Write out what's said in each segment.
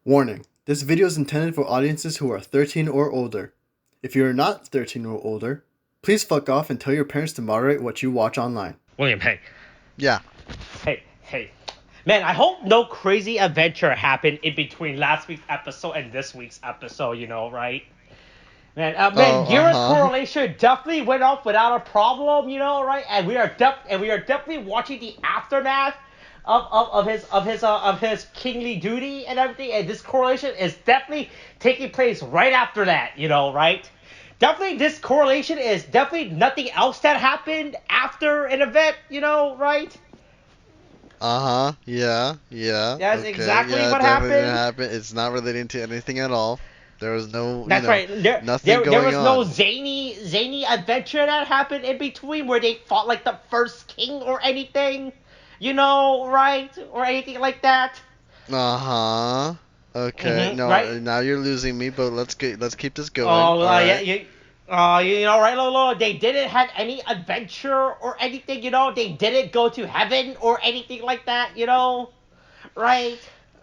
Warning: this video is intended for audiences who are 13 or older. If you are not 13 or older, please fuck off and tell your parents to moderate what you watch online. William, hey. Yeah. Hey. Man, I hope no crazy adventure happened in between last week's episode and this week's episode, right? Man, Gira's correlation definitely went off without a problem, right? And we are definitely watching the aftermath of his kingly duty and everything. And this correlation is definitely taking place right after that, right? Definitely, this correlation is definitely nothing else that happened after an event, right? Yeah. That's okay. exactly yeah, what definitely happened. Didn't happen. It's not relating to anything at all. There was no, That's right. nothing going there was on. no zany adventure that happened in between where they fought like the first king or anything, right? Or anything like that. Okay. No, right? now you're losing me, but let's keep this going. Oh, right. right? Look, they didn't have any adventure or anything, They didn't go to heaven or anything like that, right?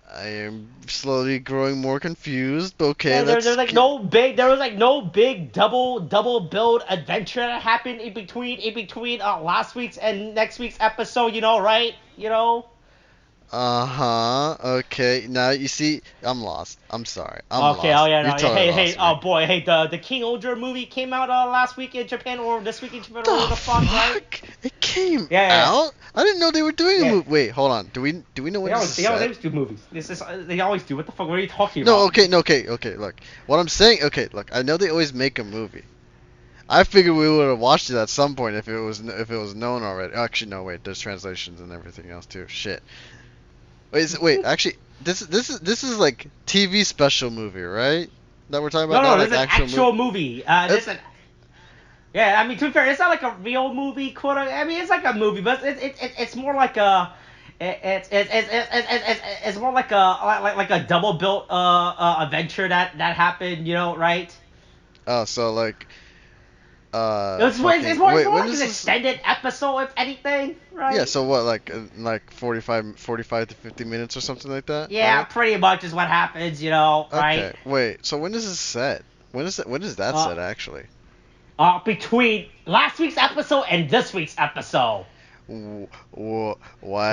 I am slowly growing more confused. Okay, Yeah, let's. there was like no big double build adventure that happened in between last week's and next week's episode, right? Okay. Now you see, I'm lost. I'm sorry. I'm Okay. lost. Oh yeah. You No. totally Hey. lost Oh me. boy. Hey. The King-Ohger movie came out last week in Japan or this week in Japan or whatever the fuck, right? It came Yeah. out? I didn't know they were doing a Yeah. movie. Wait, hold on. Do we know what this is? They always do movies. They always do. What the fuck? What are you talking about? Okay. Look, what I'm saying. Okay, look. I know they always make a movie. I figured we would have watched it at some point if it was known already. Actually, no. Wait, there's translations and everything else too. Shit. Wait. Actually, this is like TV special movie, right? That we're talking about. No. Not This like is an actual movie. Yeah, I mean, to be fair, it's not like a real movie, quote. I mean, it's like a movie, but it's more like a it's more like a double built adventure that happened, right? Oh, so like It's more wait, when like is an this? extended episode, if anything, right? Yeah, so what, like 45 to 50 minutes or something like that? Yeah, right? pretty much is what happens, right? Okay, wait. So when is this set? When is that set actually? Between last week's episode and this week's episode. What?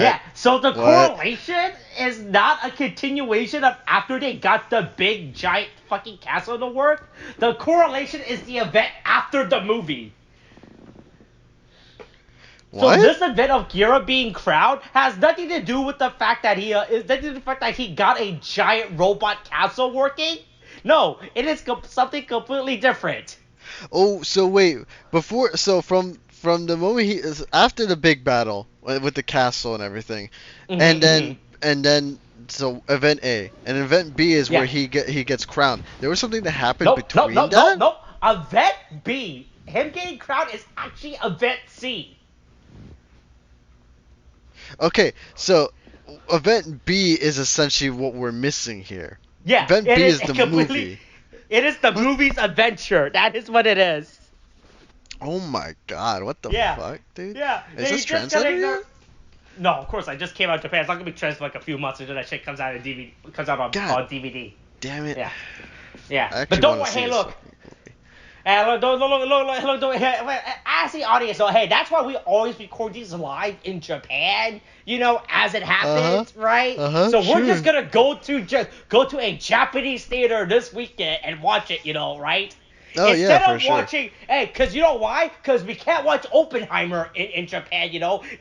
Yeah, so the What? correlation is not a continuation of after they got the big giant fucking castle to work. The correlation is the event after the movie. What? So this event of Gira being crowned has nothing to do with the fact that he got a giant robot castle working. No, it is something completely different. Oh, so wait, from the moment he is after the big battle with the castle and everything, and then so event A and event B is where he gets crowned. There was something that happened between that? Nope. Event B, him getting crowned, is actually event C. Okay, so event B is essentially what we're missing here. Yeah, event B is the movie. It is the movie's adventure. That is what it is. Oh my god, what the fuck, dude? Yeah. Is this translated yet? No, of course. I just came out of Japan. It's not gonna be translated for like a few months until that shit comes out on DVD. Damn it. Yeah. But don't worry. Hey, look. Look, as the audience, so hey, that's why we always record these live in Japan, as it happens, right? So we're just gonna go to a Japanese theater this weekend and watch it, right? Oh, Instead yeah, for of watching, hey, because you know why? Because we can't watch Oppenheimer in Japan,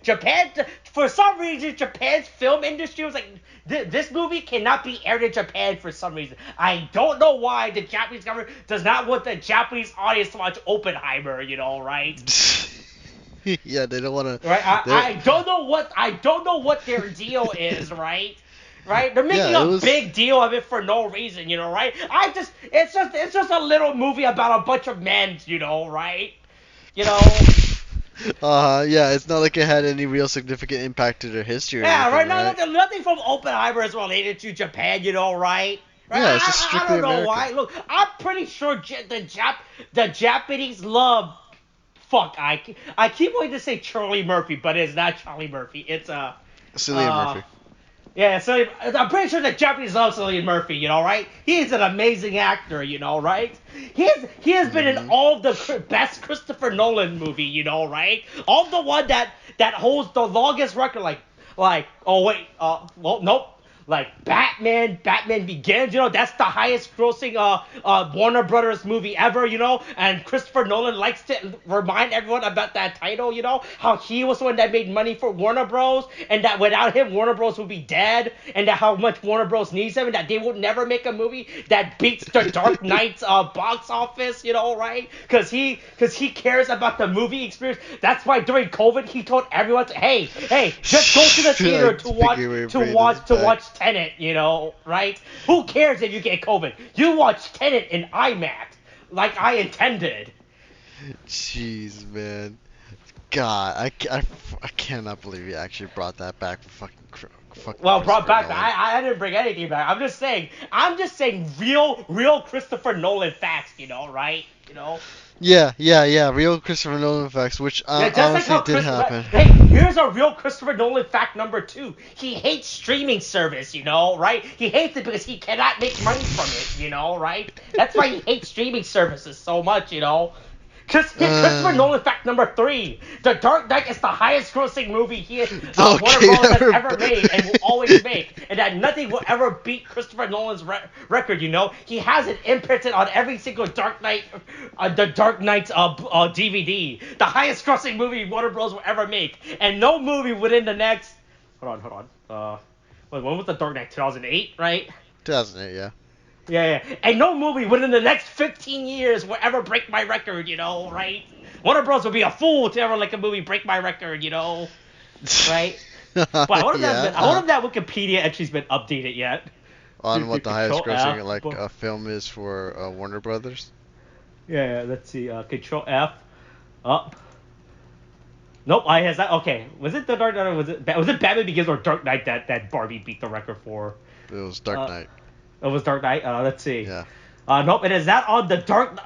Japan, for some reason, Japan's film industry was like, this movie cannot be aired in Japan for some reason. I don't know why the Japanese government does not want the Japanese audience to watch Oppenheimer, right? Yeah, they don't want to. Right? I don't know what their deal is, right? Right? They're making a big deal of it for no reason, right? It's just a little movie about a bunch of men, right? Yeah, it's not like it had any real significant impact to their history or anything, right? right? Nothing from Oppenheimer is related to Japan, right? Yeah, it's just strictly American. I don't know why. Look, I'm pretty sure the Japanese love. Fuck, I keep wanting to say Charlie Murphy, but it's not Charlie Murphy. It's Cillian Murphy. Yeah, so I'm pretty sure the Japanese love Cillian Murphy, right? He's an amazing actor, right? He has been in Mm-hmm. all the best Christopher Nolan movie, right? All the one that holds the longest record, oh wait, well nope, like Batman Begins, that's the highest grossing Warner Brothers movie ever, and Christopher Nolan likes to remind everyone about that title, how he was the one that made money for Warner Bros. And that without him Warner Bros would be dead, and that how much Warner Bros needs him, and that they would never make a movie that beats the Dark Knight's box office, right? Because he cares about the movie experience. That's why during COVID he told everyone, hey, just go to the theater to watch Tenet, right? Who cares if you get COVID? You watch Tenet in IMAX, like I intended. Jeez, man. God, I cannot believe he actually brought that back for fucking Well, brought Christopher back. Nolan. I didn't bring anything back. I'm just saying real Christopher Nolan facts, right? Yeah. Real Christopher Nolan facts, which Yeah, just like honestly how did Christopher. happen. Hey, here's a real Christopher Nolan fact number 2. He hates streaming service, right? He hates it because he cannot make money from it, right? That's why he hates streaming services so much, Christopher Nolan fact number 3. The Dark Knight is the highest grossing movie Warner Bros. Has ever made and will always make. And that nothing will ever beat Christopher Nolan's record, He has it imprinted on every single Dark Knight, the Dark Knight's DVD. The highest grossing movie Warner Bros. Will ever make. And no movie within the next... Hold on. When was the Dark Knight? 2008, right? 2008, yeah. Yeah. And no movie within the next 15 years will ever break my record, right? Warner Bros. Would be a fool to ever let a movie break my record, right? But I wonder if that Wikipedia entry's been updated yet. On what the highest Control grossing F, film is for Warner Brothers? Yeah, let's see. Control F. Up. Nope, I has that. Okay, was it the Dark Knight or was it Batman Begins or Dark Knight that Barbie beat the record for? It was Dark Knight. It was Dark Knight. Let's see. Yeah. Nope, it is that on the Dark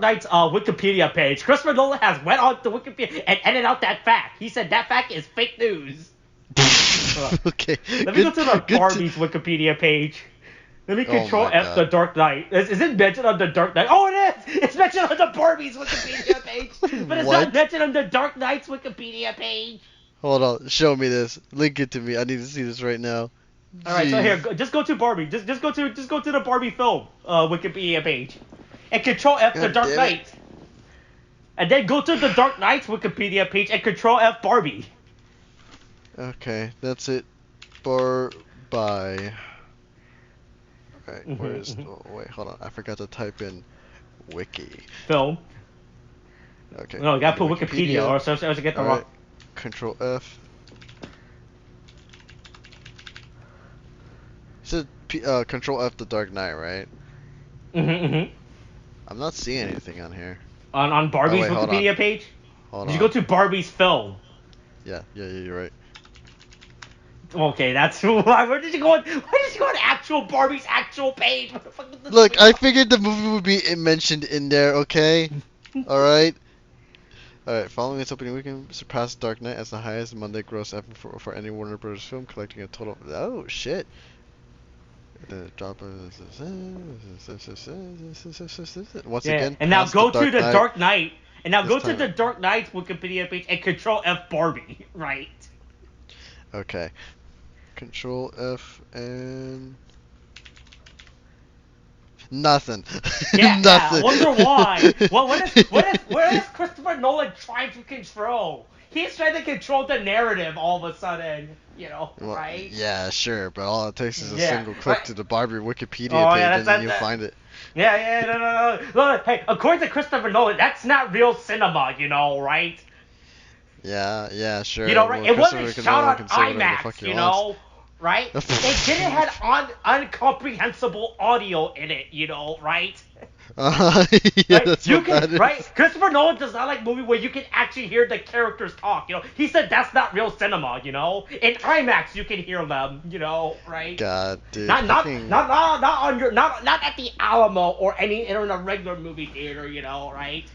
Knight's Wikipedia page. Christopher Nolan has went on to Wikipedia and edited out that fact. He said that fact is fake news. Okay. Let me go to the Barbie's Wikipedia page. Let me Control F God. the Dark Knight. Is it mentioned on the Dark Knight? Oh, it is! It's mentioned on the Barbie's Wikipedia page. But it's not mentioned on the Dark Knight's Wikipedia page. Hold on. Show me this. Link it to me. I need to see this right now. Alright, so here, just go to Barbie. Just go to the Barbie film Wikipedia page. And Control F the Dark Knight. And then go to the Dark Knight's Wikipedia page and Control F Barbie. Okay, that's it. Bye. Alright, where is... Oh, wait, hold on. I forgot to type in wiki. Film. Okay. No, you gotta put Wikipedia or else you get the wrong... Control F. It said Control F the Dark Knight, right? I'm not seeing anything on here. On Barbie's Wikipedia page? Hold Did on. you go to Barbie's film? Yeah, you're right. Okay, that's why. Why did you go on actual Barbie's actual page? What the fuck is this? Look, I figured the movie would be mentioned in there, okay? Alright? Alright, following its opening weekend, surpassed Dark Knight as the highest Monday gross ever for any Warner Bros. Film, collecting a total of... Oh, shit. The drop once again. And now go to the Dark Knight. And now go to time. the Dark Knight's Wikipedia page and Control F Barbie, right? Okay. Control F and nothing. Yeah, Nothing. I wonder why. Well, what is Christopher Nolan trying to control? He's trying to control the narrative all of a sudden, right? Yeah, sure, but all it takes is a Yeah, single click right. to the Barbie Wikipedia Oh, page yeah, and then you'll find it. Yeah, no. Look, hey, according to Christopher Nolan, that's not real cinema, right? Yeah, sure. Right? It wasn't shot on IMAX, right? It didn't have incomprehensible audio in it, right? Yeah, Right? that's what that is. Right? Christopher Nolan does not like movie where you can actually hear the characters talk, He said that's not real cinema, In IMAX you can hear them, right? God, dude. Not at the Alamo or in a regular movie theater, right?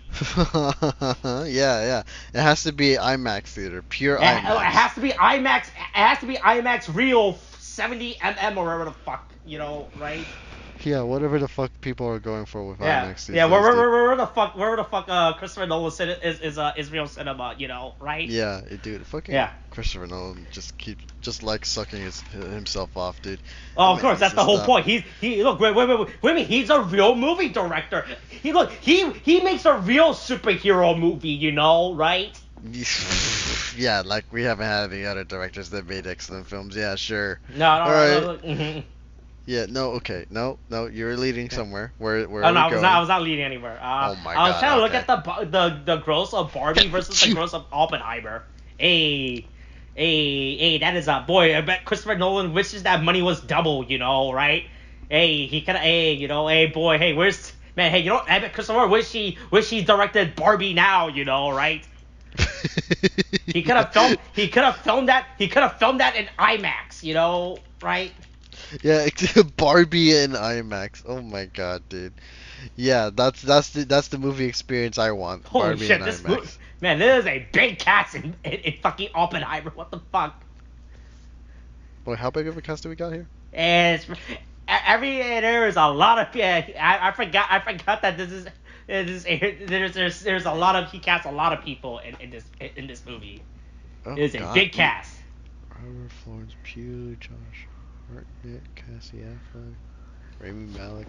Yeah. It has to be IMAX theater, pure Yeah, IMAX. It has to be IMAX. It has to be IMAX real 70 or whatever the fuck, right? Yeah, whatever the fuck people are going for with Yeah, IMAX these yeah. days, dude. Wherever the fuck Christopher Nolan said is real cinema, right? Yeah, dude, fucking Yeah. Christopher Nolan just like sucking himself off, dude. Oh, That of man course, needs that's to the whole stop. point. He look, wait a minute. He's a real movie director. He makes a real superhero movie, right? Yeah, like we haven't had any other directors that made excellent films. Yeah, sure. No, All right. no. Mhm. Yeah, no, okay, no, you're leading somewhere. Where Oh are no, we I going? was not leading anywhere. Oh my I was God, trying to look okay. at the gross of Barbie versus the gross of Oppenheimer. Hey, that is a boy. I bet Christopher Nolan wishes that money was double, right? Hey, he could, hey boy, hey, where's man? Hey, I bet Christopher wish he directed Barbie now, right? He could have filmed that in IMAX, right? Yeah, Barbie in IMAX. Oh my God, dude. Yeah, that's the movie experience I want. Holy Barbie shit, in this IMAX. man, this is a big cast in fucking Oppenheimer. What the fuck? Boy, how big of a cast do we got here? And there is a lot of I forgot that there's a lot of he cast a lot of people in this movie. Oh It is a God. big cast. Robert Florence Pugh, Josh Hartnett, Cassie Affleck, Rami Malek.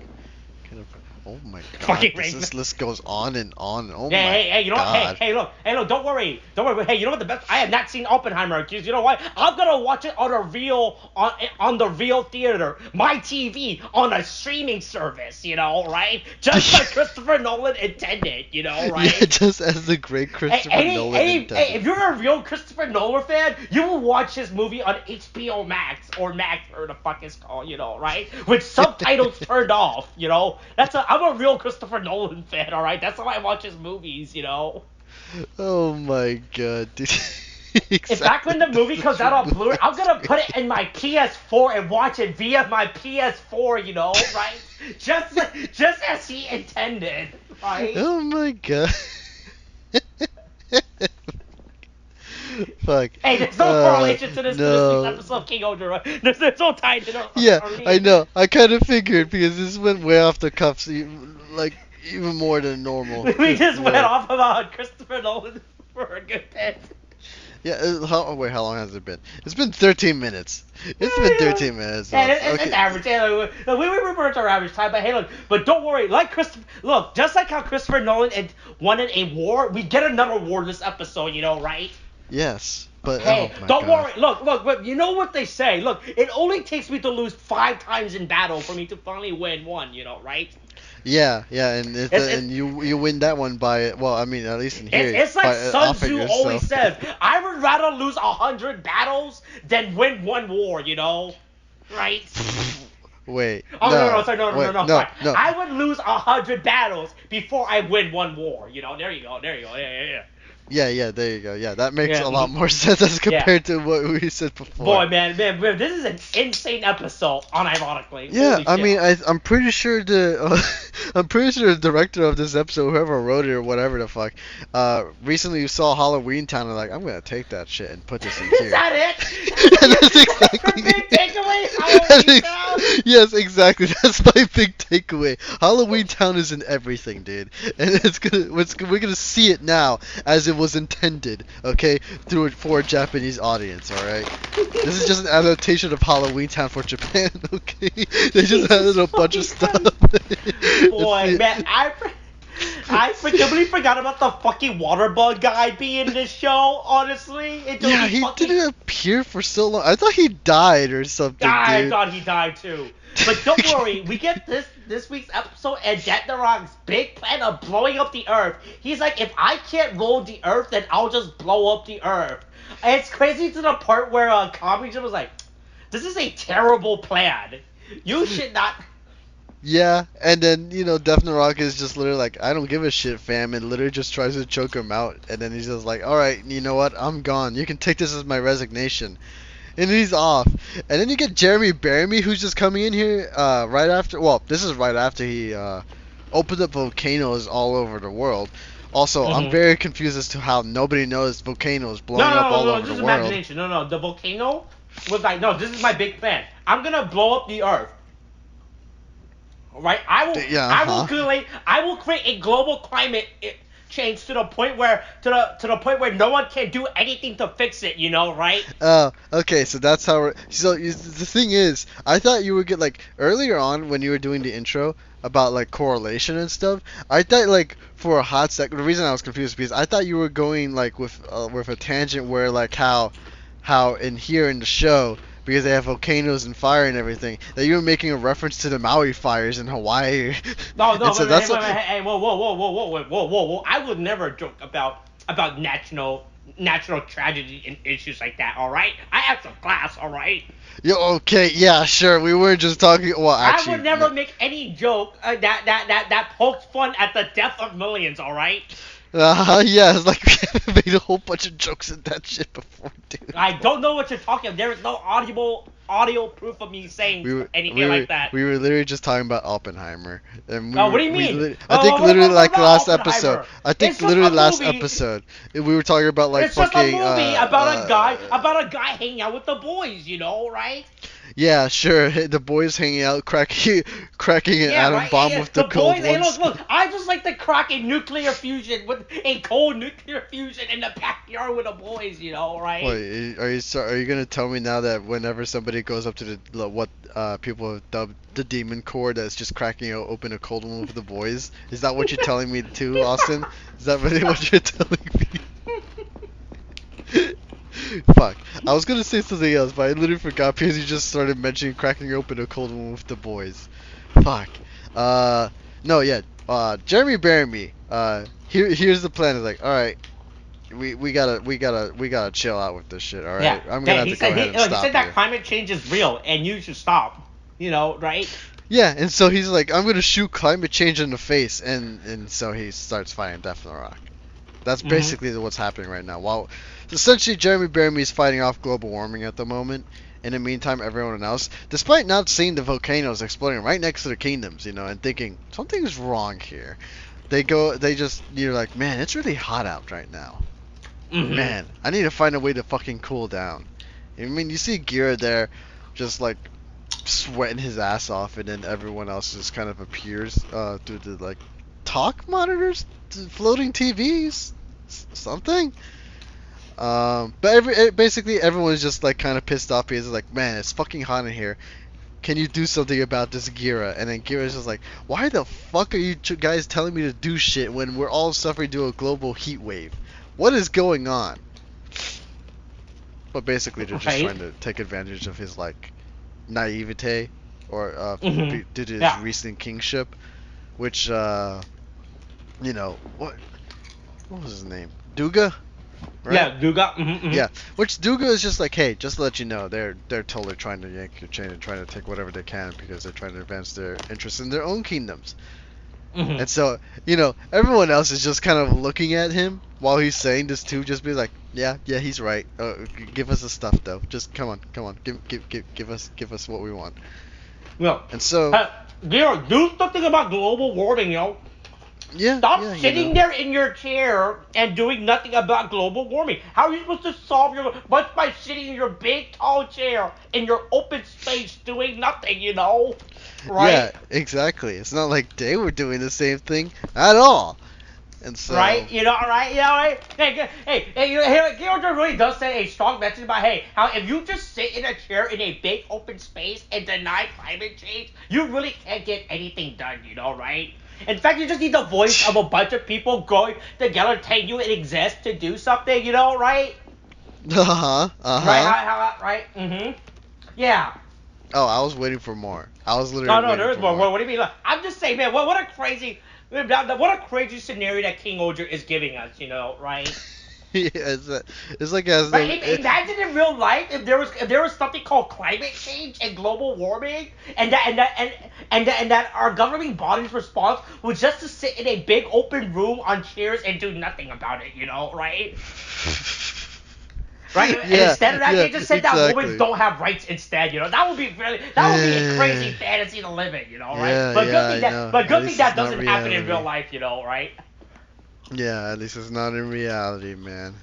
Oh my God, Fucking this list goes on and on. Oh Yeah, my hey, you know what? God. Hey, look, don't worry. Hey, you know what the best? I have not seen Oppenheimer, because you know what? I'm gonna watch it on the real theater, my TV, on a streaming service, right? Just like Christopher Nolan intended, right? Yeah, just as the great Christopher Nolan intended. If you're a real Christopher Nolan fan, you will watch his movie on HBO Max or Max or the fuck it's called, right? With subtitles turned off, I'm a real Christopher Nolan fan, all right? That's how I watch his movies, Oh my God, dude. If back when the movie comes out on Blu-ray, I'm gonna put it in my PS4 and watch it via my PS4, right? Just as he intended, right? Oh my God. Fuck. Hey, there's no correlation to this no. week's episode of King-Ohger, right? There's no tie to it. Yeah, I know. I kind of figured because this went way off the cuffs, even more than normal. We just went off about Christopher Nolan for a good bit. Yeah, how long has it been? It's been 13 minutes. It's been 13 minutes. Yeah, it's average. Yeah, we refer to our average time, but hey, but don't worry. Just like how Christopher Nolan wanted a war, we get another war this episode, right? Yes, but hey, oh my don't God. worry. Look, but you know what they say. Look, it only takes me to lose 5 times in battle for me to finally win one, right? Yeah, and you win that one by, well, I mean, at least in here. It's like Sun Tzu always so. says, I would rather lose 100 battles than win one war, right? Wait. Oh, no, sorry, no. I would lose 100 battles before I win one war, There you go, yeah. Yeah, there you go. Yeah, that makes a lot more sense as compared to what we said before. Boy, man, this is an insane episode, unironically. Yeah, I mean, I'm pretty sure the director of this episode, whoever wrote it or whatever the fuck, recently saw Halloweentown and like, I'm gonna take that shit and put this in here. Is that it? That's exactly. Big takeaway, Halloweentown. Yes, exactly. That's my big takeaway. Halloweentown is in everything, dude, and we're gonna see it now as it was intended, okay, for a Japanese audience, alright? This is just an adaptation of Halloweentown for Japan, okay? They just added a bunch of stuff. Boy, man, I completely forgot about the fucking water bug guy being in this show, honestly. Yeah, he didn't appear for so long. I thought he died or something, I dude. thought he died too. But don't worry, we get this week's episode and Jack the Rock's big plan of blowing up the Earth. He's like, if I can't roll the Earth, then I'll just blow up the Earth. And it's crazy to the part where Kamen was like, this is a terrible plan. You should not... Yeah, and then, Death Rock is just literally like, I don't give a shit, fam, and literally just tries to choke him out. And then he's just like, alright, you know what? I'm gone. You can take this as my resignation. And he's off. And then you get Jeremy Bearimy, who's just coming in here right after... Well, this is right after he opened up volcanoes all over the world. Also, I'm very confused as to how nobody knows volcanoes blowing up all over the world. No, this is imagination. No, the volcano was like, no, this is my big plan. I'm gonna blow up the Earth. Right? Yeah, I will create a global climate change to the point where no one can do anything to fix it. You know, right? Oh, okay, so that's how the thing is, I thought you would get, like, earlier on when you were doing the intro about, like, correlation and stuff, I thought, like, for a hot sec, the reason I was confused is because I thought you were going, like, with a tangent where, like, how in here in the show, because they have volcanoes and fire and everything, that you were making a reference to the Maui fires in Hawaii. No, And so that's what, hey, whoa. I would never joke about natural tragedy and issues like that. All right, I have some class. All right. yeah, okay, yeah, sure, we weren't just talking, well, actually, I would never no. make any joke that pokes fun at the death of millions. All right. Yeah, it's like we made a whole bunch of jokes at that shit before, dude. I don't know what you're talking about. There is no audio proof of me saying anything like that. We were literally just talking about Oppenheimer. And Oh, what do you mean? I think What literally like about last Oppenheimer? episode. I think It's just literally a last movie. episode we were talking about like It's just fucking. a movie about a guy hanging out with the boys. You know, right? Yeah, sure. The boys hanging out, cracking an atom right. bomb Yeah, with the cold boys. Hey, ones. look. I just like to crack a nuclear fusion with a cold nuclear fusion in the backyard with the boys. You know, right? Wait, are you gonna tell me now that whenever somebody goes up to what people have dubbed the demon core, that's just cracking open a cold one with the boys? Is that what you're telling me too, Austin? Is that really what you're telling me? Fuck. I was gonna say something else, but I literally forgot because you just started mentioning cracking open a cold one with the boys. Fuck. No, yeah. Jeremy Bearimy. Here's the plan. It's like, all right, we gotta chill out with this shit. All right. Yeah. I'm gonna have to go ahead and he stop said that here. climate change is real and you should stop. You know, right? Yeah, and so he's like, I'm gonna shoot climate change in the face, and so he starts fighting Death in the Rock. That's basically what's happening right now. While essentially Jeremy Bearimy is fighting off global warming at the moment. In the meantime, everyone else, despite not seeing the volcanoes exploding right next to the kingdoms, and thinking something's wrong here, you're like, man, it's really hot out right now. Man, I need to find a way to fucking cool down. I mean, you see Gira there, just like sweating his ass off, and then everyone else just kind of appears through the like talk monitors, floating TVs, something. But basically everyone's just like kind of pissed off because it's like, man, it's fucking hot in here. Can you do something about this, Gira? And then Gira's just like, why the fuck are you guys telling me to do shit when we're all suffering through a global heat wave? What is going on? But basically they're just trying to take advantage of his like naivete or due to his recent kingship, which what was his name? Duga? Right? Yeah, Duga. Yeah, which Duga is just like, hey, just to let you know, they're totally trying to yank your chain and trying to take whatever they can because they're trying to advance their interests in their own kingdoms. And so, everyone else is just kind of looking at him while he's saying this too, just be like, yeah, he's right. Give us the stuff though. Just come on, give us what we want. Well, and so, Gira, do something about global warming, Stop sitting there in your chair and doing nothing about global warming. How are you supposed to solve your much by sitting in your big tall chair in your open space doing nothing, Right? Yeah, exactly. It's not like they were doing the same thing at all. And so right? Right? Hey, Gira really does say a strong message about how if you just sit in a chair in a big open space and deny climate change, you really can't get anything done, right? In fact, you just need the voice of a bunch of people going together telling you it exists to do something, right? Right? Yeah. Oh, I was waiting for more. I was literally No, there is more. What do you mean? I'm just saying, man, what a crazy scenario that King-Ohger is giving us, right? Yeah, it's like as imagine in real life if there was something called climate change and global warming, and that our governing body's response was just to sit in a big open room on chairs and do nothing about it, right? Right? Yeah, and instead of that, they just said that women don't have rights instead, that would be a crazy fantasy to live in, right? Yeah, good thing that doesn't happen in real life, right? Yeah, at least it's not in reality, man.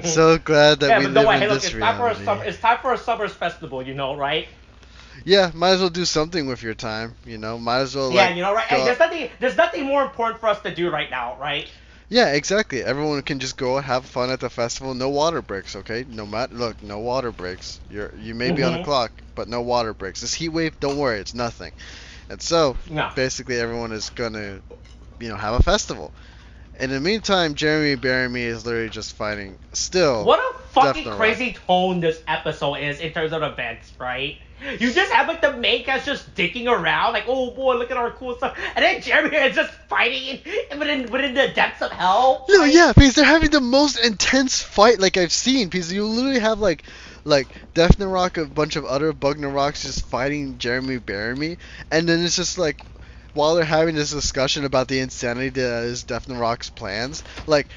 So glad that we live in this reality. It's time for a summer's festival, right? yeah, might as well do something with your time. Might as well Yeah, like right? go. Hey, there's nothing more important for us to do right now, right? Yeah, exactly. Everyone can just go and have fun at the festival. No water breaks, okay? Look, no water breaks. You may be on a Mm-hmm. clock, but no water breaks. This heat wave, don't worry, it's nothing. And so, No. basically, everyone is gonna, have a festival. In the meantime, Jeremy Bearimy is literally just fighting still What a Death fucking No Rock. crazy tone this episode is in terms of events, right? You just have like the main cast just dicking around, like, oh boy, look at our cool stuff, and then Jeremy is just fighting within the depths of hell. No, right? yeah, because they're having the most intense fight like I've seen. Because you literally have like Death No Rock, a bunch of other Bug No Rocks just fighting Jeremy Bearimy, and then it's just like while they're having this discussion about the insanity that is Death No Rock's plans, like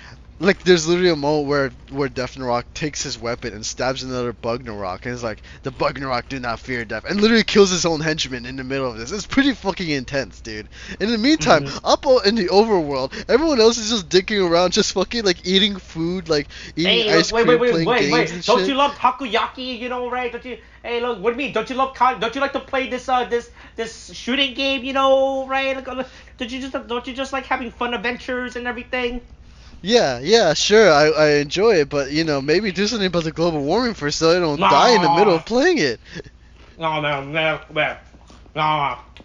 there's literally a moment where Death No Rock takes his weapon and stabs another Bug No Rock, and it's like the Bug No Rock do not fear death, and literally kills his own henchman in the middle of this. It's pretty fucking intense, dude. In the meantime, up in the overworld, everyone else is just dicking around, just fucking like eating food, like eating Hey, ice wait, cream, wait, playing wait, games wait! and Don't shit. you love takoyaki? Right? Don't you? Hey, look, what do you mean? Don't you like to play this shooting game? Right? Don't you just like having fun adventures and everything? Yeah, sure, I enjoy it, but maybe do something about the global warming first so I don't die in the middle of No, playing it. no, man, no,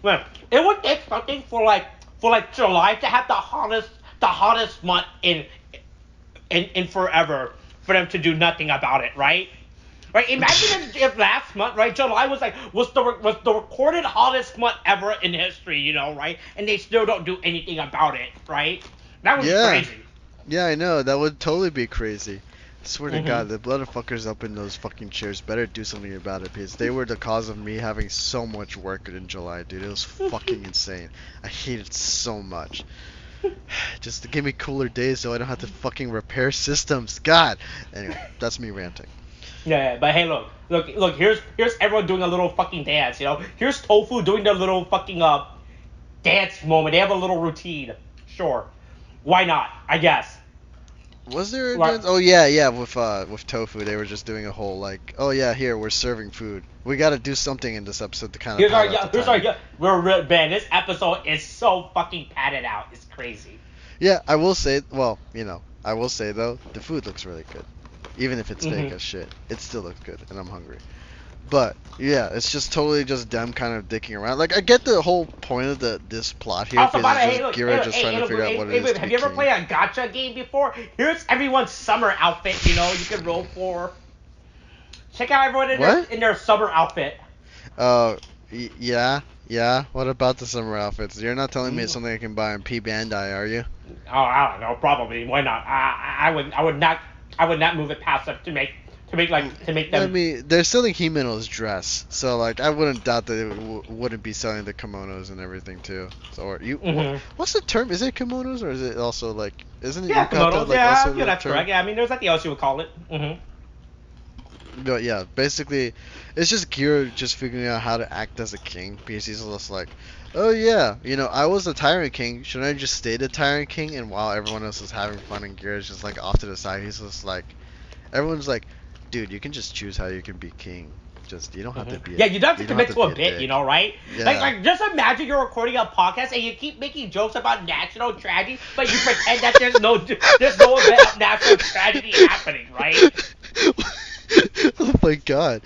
man. It would take something for July to have the hottest month in forever for them to do nothing about it, right? Right. Imagine if last month, right, July was the recorded hottest month ever in history, right? And they still don't do anything about it, right? That would be Yeah. crazy. Yeah, I know. That would totally be crazy. I swear to Mhm. God, the motherfuckers up in those fucking chairs better do something about it because they were the cause of me having so much work in July, dude. It was fucking insane. I hate it so much. Just to give me cooler days so I don't have to fucking repair systems. God. Anyway, that's me ranting. Yeah, but hey, look. Here's everyone doing a little fucking dance. Here's Tofu doing their little fucking dance moment. They have a little routine. Sure, why not? I guess. Was there a Right. dance? Oh yeah, with Tofu, they were just doing a whole like, oh yeah, here we're serving food. We got to do something in this episode to kind of pad out the time. Man. This episode is so fucking padded out. It's crazy. Yeah, I will say, well, I will say though, the food looks really good. Even if it's fake Mhm. as shit, it still looks good, and I'm hungry. But yeah, it's just totally just them kind of dicking around. Like I get the whole point of this plot here, Also, because by the way, it's hey, just look, Gira just trying to figure out what it is to have be you ever king. played a gacha game before? Here's everyone's summer outfit. You can roll for. Check out everyone in their What? in their summer outfit. Yeah. What about the summer outfits? You're not telling me it's Mm. something I can buy on P Bandai, are you? Oh, I don't know. Probably. Why not? I would not move it past them to make I them. mean, they're selling Himeno's dress, so like I wouldn't doubt that they wouldn't be selling the kimonos and everything too. So or Mhm. what's the term? Is it kimonos or is it also like isn't it Yeah, yukata kimonos. like Yeah, also the that's term? correct. Yeah, I mean, there's nothing else you would call it. But yeah, basically, it's just Gira just figuring out how to act as a king because he's just like, oh yeah, I was the Tyrant King. Shouldn't I just stay the Tyrant King? And while everyone else is having fun and Gira's just like off to the side, he's just like, everyone's like, dude, you can just choose how you can be king. Just you don't have to be. Yeah, you don't have to You don't commit have to a be bit, dick. right? Yeah. Like just imagine you're recording a podcast and you keep making jokes about national tragedy, but you pretend that there's no event of national tragedy happening, right? Oh my god.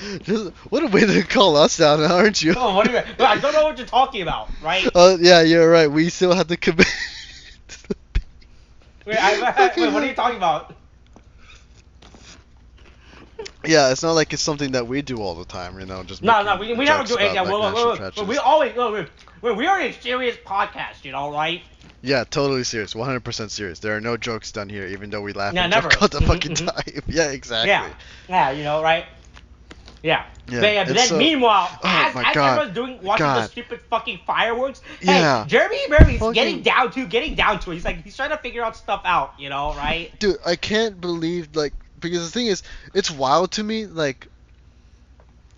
What a way to call us out, aren't you? Oh, what do you? I don't know what you're talking about, right? Oh, yeah, you're right. We still have to commit. Wait, what are you talking about? Yeah, it's not like it's something that we do all the time, just No, making we never jokes do anything. about, like, national tragedies. We always we are a serious podcast, right? Yeah, totally serious. 100% serious. There are no jokes done here, even though we laugh Yeah, and never. joke all the Mhm, fucking mhm. time. Yeah, exactly. Yeah, right? Yeah. Yeah, But it's then so- meanwhile, Oh as my God. everyone's watching the God. stupid fucking fireworks, Yeah. hey, Jeremy Murray's Fucking- getting down to it. He's trying to figure out stuff out, right? Dude, I can't believe, like, because the thing is, it's wild to me, like,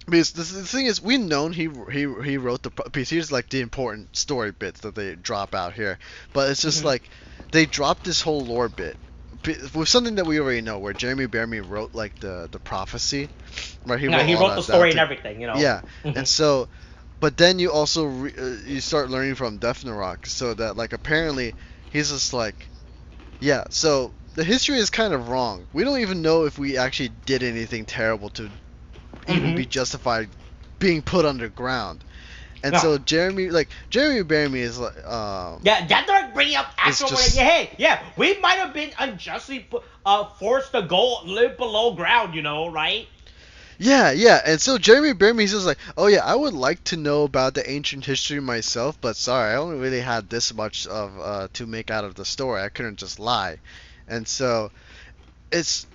because the thing is, we known he wrote the because here's like the important story bits that they drop out here, but it's just Mhm. like they dropped this whole lore bit, with something that we already know, where Jeremy Bearimy wrote like the prophecy, right? He all wrote that the story and down everything, you know. Yeah, and so, but then you also you start learning from Rock, so that like apparently he's just like, yeah. So the history is kind of wrong. We don't even know if we actually did anything terrible to even be justified being put underground. And so Jeremy Bearimy is like, yeah, that's like bringing up actual. just- We might have been unjustly forced to go live below ground, you know, right? Yeah, and so Jeremy Bearimy is just like, oh yeah, I would like to know about the ancient history myself, but sorry, I only really had this much of to make out of the story. I couldn't just lie, and so it's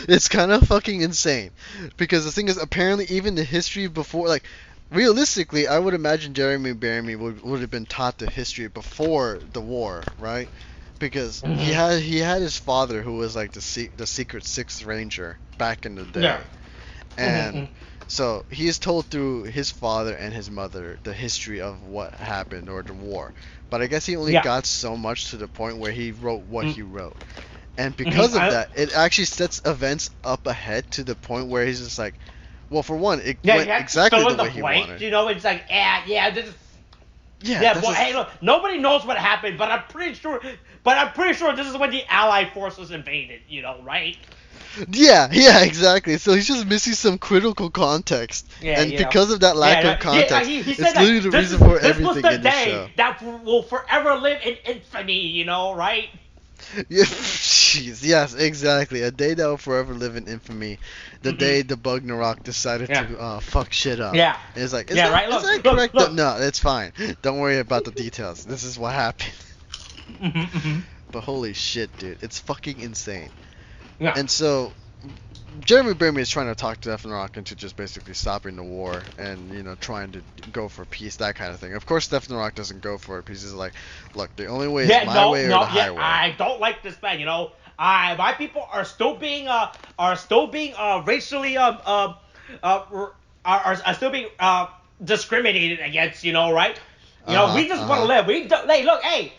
it's kind of fucking insane, because the thing is, apparently even the history before, like, realistically, I would imagine Jeremy Bearimy would have been taught the history before the war, right? Because he had his father who was like the secret Sixth Ranger back in the day. Yeah. And so he is told through his father and his mother the history of what happened, or the war. But I guess he only got so much to the point where he wrote what he wrote. And because of that, it actually sets events up ahead to the point where he's just like, well, for one, it went exactly the way he wanted. You know, it's like, this is... Yeah, well, hey, look, nobody knows what happened, but I'm pretty sure this is when the Allied forces invaded, you know, right? Yeah, exactly. So he's just missing some critical context, and because of that lack of context, he it's said literally the reason for everything in the show. This was the day that will forever live in infamy, you know, right? Yeah, jeez, yes, exactly. A day that will forever live in infamy. The day the Bugnarok decided to fuck shit up. Yeah. And it's like, is right. that correct? Look. No, it's fine. Don't worry about the details. This is what happened. But holy shit, dude, it's fucking insane. Yeah. And so, Jeremy Bearimy is trying to talk to Rock into just basically stopping the war and, you know, trying to go for peace, that kind of thing. Of course, Rock doesn't go for it because he's like, look, the only way is my way or the highway. I don't like this man, you know. My people are still being racially are still being discriminated against, you know, right? You know, we just want to live. We don't. Hey, look, hey.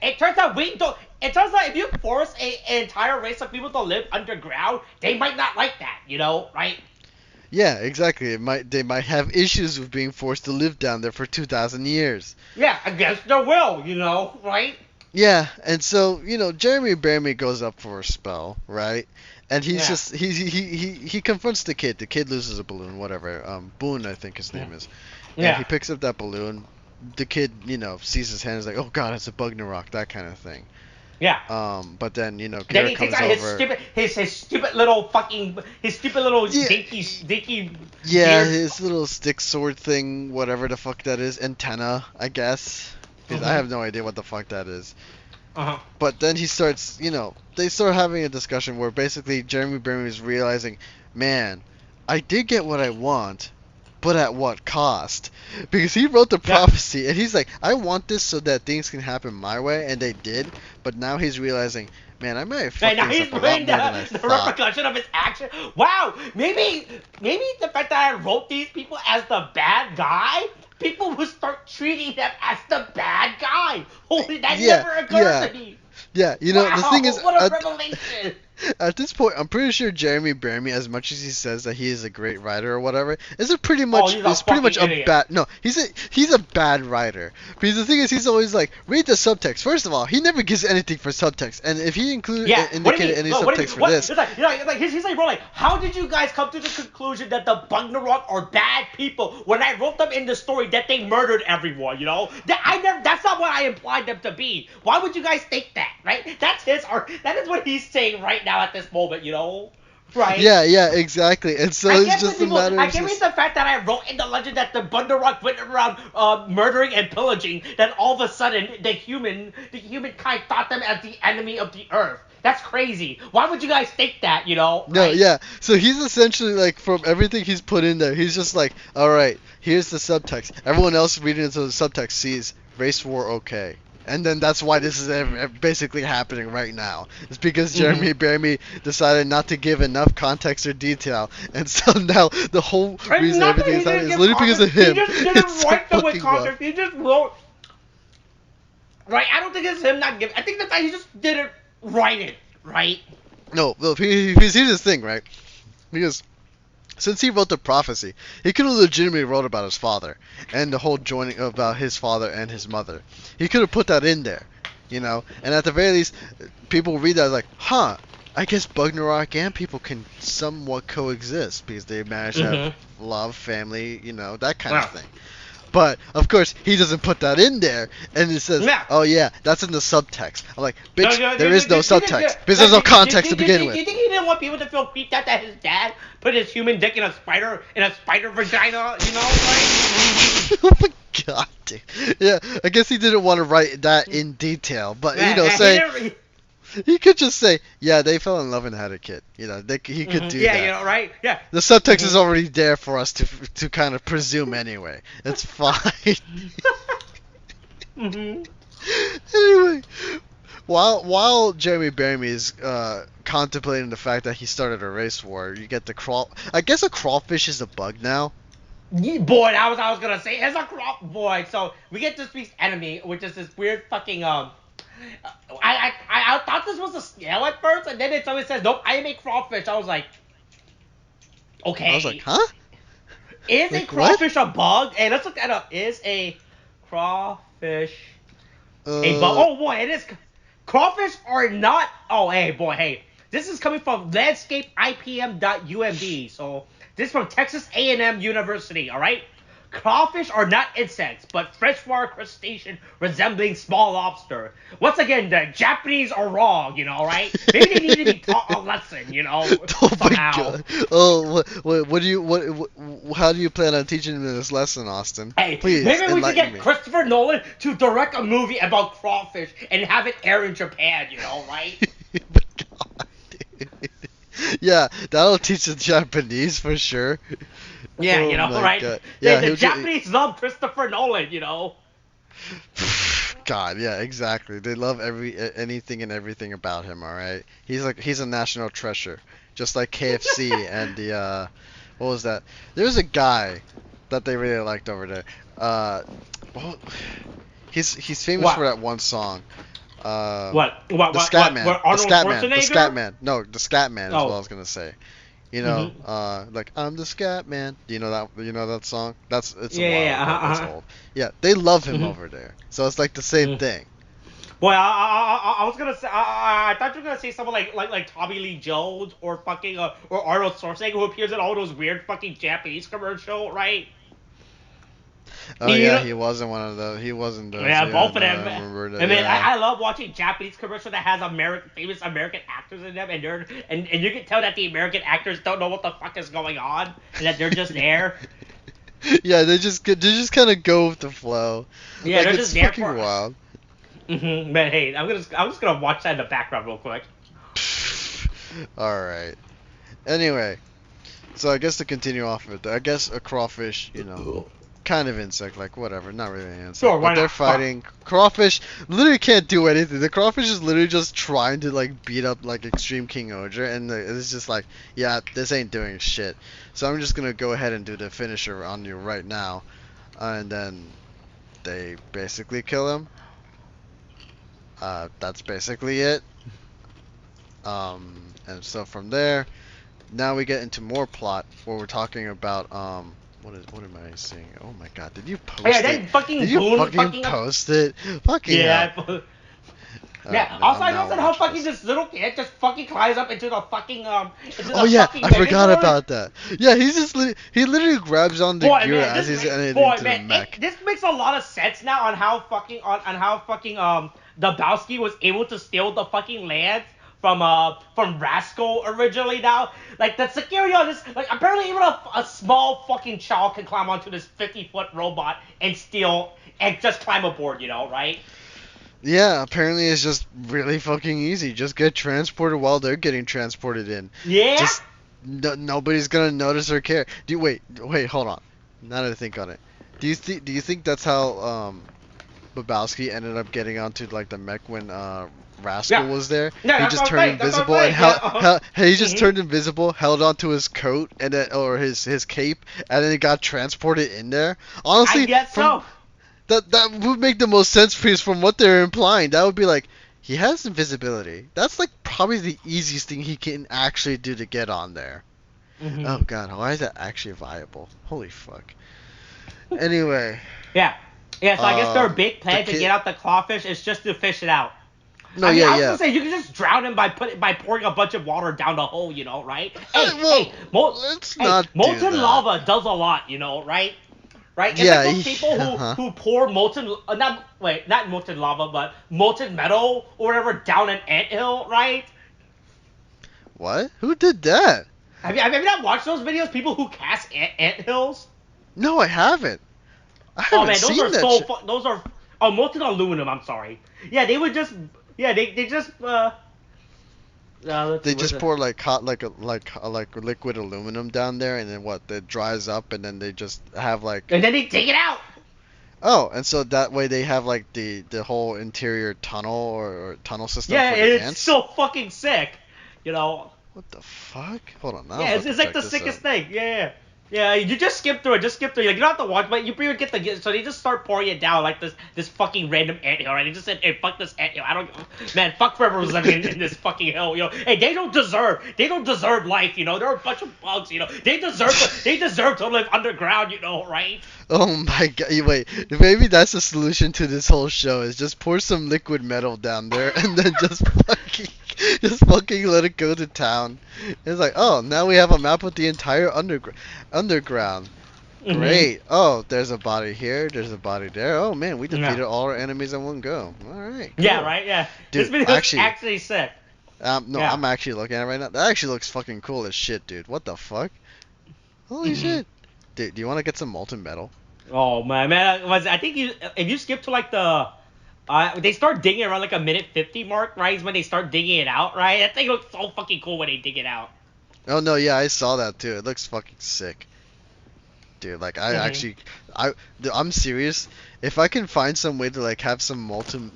It turns out we don't. It turns out if you force an entire race of people to live underground, they might not like that, you know, right? Yeah, exactly. They might have issues with being forced to live down there for 2,000 years. Yeah, against their will, you know, right? Yeah, and so, you know, Jeremy Bearimy goes up for a spell, right? And he's just he confronts the kid. The kid loses a balloon, whatever. Boone, I think his name is. And he picks up that balloon. The kid, you know, sees his hand, is like, oh god, it's a Bugnarok, that kind of thing. Yeah. But then, you know, then he comes takes out over. his stupid little dinky. Yeah, beard. his little stick sword thing, whatever the fuck that is, antenna, I guess. Because I have no idea what the fuck that is. But then he starts, you know, they start having a discussion where basically Jeremy Bearimy is realizing, man, I did get what I want, but at what cost? Because he wrote the prophecy, and he's like, I want this so that things can happen my way, and they did. But now he's realizing, man, I might have fucked things up a lot more than I the thought. repercussion of his action. Wow, maybe the fact that I wrote these people as the bad guy, people will start treating them as the bad guy. Holy, that never occurred to me. Yeah, you know, the thing is, what a revelation. At this point, I'm pretty sure Jeremy Bearimy, as much as he says that he is a great writer or whatever, is pretty much a bad. No, he's a bad writer. Because the thing is, he's always like, read the subtext. First of all, he never gives anything for subtext, and if he indicated any subtext for this, he's like, bro, like, how did you guys come to the conclusion that the Bugnarok are bad people when I wrote them in the story that they murdered everyone? You know, that's not what I implied them to be. Why would you guys think that? Right? That's his art. That is what he's saying right now at this moment, you know? Right? Yeah, exactly. And so it's just a matter of... I can't read the fact that I wrote in the legend that the Bugnarok went around murdering and pillaging, then all of a sudden the humankind thought them as the enemy of the earth. That's crazy. Why would you guys think that, you know? No, right? yeah. So he's essentially, like, from everything he's put in there, he's just like, alright, here's the subtext. Everyone else reading into the subtext sees race war okay. And then that's why this is basically happening right now. It's because Jeremy Bearimy decided not to give enough context or detail, and so now the whole reason everything is happening is literally because of him. He just didn't write them with context. He just wrote. Right? I don't think it's him not giving. I think that he just didn't write it right? No, look, here's this thing, right? Because since he wrote the prophecy, he could have legitimately wrote about his father and the whole joining about his father and his mother. He could have put that in there, and at the very least, people read that like, huh? I guess Bugnarok and people can somewhat coexist because they manage to have love, family, that kind of thing. But of course, he doesn't put that in there, and it says, "Oh yeah, that's in the subtext." I'm like, "Bitch, there is no subtext because there's no context to begin with." Do you think he didn't want people to feel creeped out that his dad put his human dick in a spider vagina? Oh my god, dude. Yeah, I guess he didn't want to write that in detail, but say. He could just say, "Yeah, they fell in love and had a kid." He could do that. Yeah, right? Yeah. The subtext is already there for us to kind of presume anyway. It's fine. Anyway, while Jeremy Bearimy is contemplating the fact that he started a race war, you get the crawl. I guess a crawfish is a bug now. Boy, that was what I was gonna say. It's a boy. So we get this week's enemy, which is this weird fucking I thought this was a snail at first, and then it always says, nope, I am a crawfish. I was like, okay. I was like, huh? Is a crawfish a bug? Hey, let's look that up. Is a crawfish a bug? Oh boy, it is. Crawfish are not. Oh hey boy, hey. This is coming from landscapeipm.umd. So this is from Texas A&M University. All right. Crawfish are not insects, but freshwater crustacean resembling small lobster. Once again, the Japanese are wrong, right? Maybe they need to be taught a lesson, Oh somehow. my god! Oh, how do you plan on teaching them this lesson, Austin? Hey, please, maybe we should get me. Christopher Nolan to direct a movie about crawfish and have it air in Japan, right? God, dude. Yeah, that'll teach the Japanese for sure. Yeah, right? God. Yeah, the Japanese love Christopher Nolan, God, yeah, exactly. They love anything and everything about him, alright? He's a national treasure. Just like KFC and the, what was that? There's a guy that they really liked over there. He's famous for that one song. What? The Scatman. Arnold Schwarzenegger? The Scatman. No, the Scatman is what I was gonna say. Like I'm the Scatman. Do you know that song? It's old. It's old. Yeah, they love him over there. So it's like the same thing. Well, I was gonna say I thought you were gonna say someone like Tommy Lee Jones or fucking or Arnold Schwarzenegger, who appears in all those weird fucking Japanese commercials, right? Oh yeah, he wasn't one of those. He wasn't those. Yeah, both of them. I remember that. I mean, I love watching Japanese commercials that has famous American actors in them, and you can tell that the American actors don't know what the fuck is going on, and that they're just there. Yeah, they just kind of go with the flow. Yeah, they're just there fucking for wild. But hey, I'm just gonna watch that in the background real quick. All right. Anyway, so I guess to continue off of it, I guess a crawfish, kind of insect, like whatever, not really an insect. Sure, why but they're not? fighting. Crawfish literally can't do anything. The crawfish is literally just trying to like beat up like Extreme King-Ohger, and it's just like, yeah, this ain't doing shit. So I'm just gonna go ahead and do the finisher on you right now, and then they basically kill him. That's basically it. And so from there, now we get into more plot where we're talking about what am I saying? Oh my god, did you post it? Then fucking did you Boone fucking post it? Fucking yeah. Yeah. Also, I noticed how fucking this little kid just fucking climbs up into the fucking Oh yeah, I forgot about that. Yeah, he literally grabs on the gear as he's entering into the mech. This makes a lot of sense now on how fucking Dabowski was able to steal the fucking lands from Rascal originally. Now, like the security on this, like apparently even a small fucking child can climb onto this 50-foot robot and steal and just climb aboard, right? Yeah, apparently it's just really fucking easy. Just get transported while they're getting transported in. Yeah. Just nobody's gonna notice or care. Wait, hold on. Now that I think on it, do you think that's how Babowski ended up getting onto like the mech when Rascal was there? Yeah, he just turned invisible and he just turned invisible, held onto his coat and then, or his cape, and then he got transported in there. Honestly, I guess so. That would make the most sense because from what they're implying, that would be like, He has invisibility. That's like probably the easiest thing he can actually do to get on there. Mm-hmm. Oh god, why is that actually viable? Holy fuck. Anyway. Yeah. Yeah, so I guess their big the plan to kid- get out the clawfish is just to fish it out. No, I mean, yeah, I was yeah. gonna say you can just drown him by pouring a bunch of water down the hole, you know, right? Well, let's not do molten that. lava does a lot, you know, right? Right? It's Yeah, like those people who pour not molten lava, but molten metal or whatever down an anthill, right? What? Who did that? Have you not watched those videos? People who cast anthills? No, I haven't. I Oh haven't man, seen those are that shit. those are molten aluminum. I'm sorry. Yeah, they would just they just They just pour like hot like liquid aluminum down there, and then what? It dries up, and then they just have like. and then they dig it out. Oh, and so that way they have like the whole interior tunnel or tunnel system. Yeah, for the it's ants. so fucking sick. You know. What the fuck? Hold on. Now Yeah, it's like the sickest thing. Yeah. Yeah, you just skip through it. Just skip through it. Like, you don't have to watch, but you pretty much get the. So they just start pouring it down like this fucking random anthill, right? They just said, "Hey, fuck this anthill. I don't, man, fuck whoever's living in this fucking hill, you know. Hey, they don't deserve life, you know. They're a bunch of bugs, you know. They deserve to live underground, you know, right? Oh my god! Wait, maybe that's the solution to this whole show. Is just pour some liquid metal down there and then just fucking let it go to town. It's like, oh, now we have a map with the entire underground. Mhm. Great. Oh, there's a body here. There's a body there. Oh man, we defeated all our enemies in one go. All right. Cool. Yeah, right. Yeah. Dude, This video is actually sick. No, Yeah. I'm actually looking at it right now. That actually looks fucking cool as shit, dude. What the fuck? Holy shit. Dude, do you want to get some molten metal? Oh man, I think if you skip to like the they start digging around like a minute 50 mark, right? Is when they start digging it out, right? That thing looks so fucking cool when they dig it out. Oh no, yeah, I saw that too. It looks fucking sick. Dude, like I'm serious. If I can find some way to like have some molten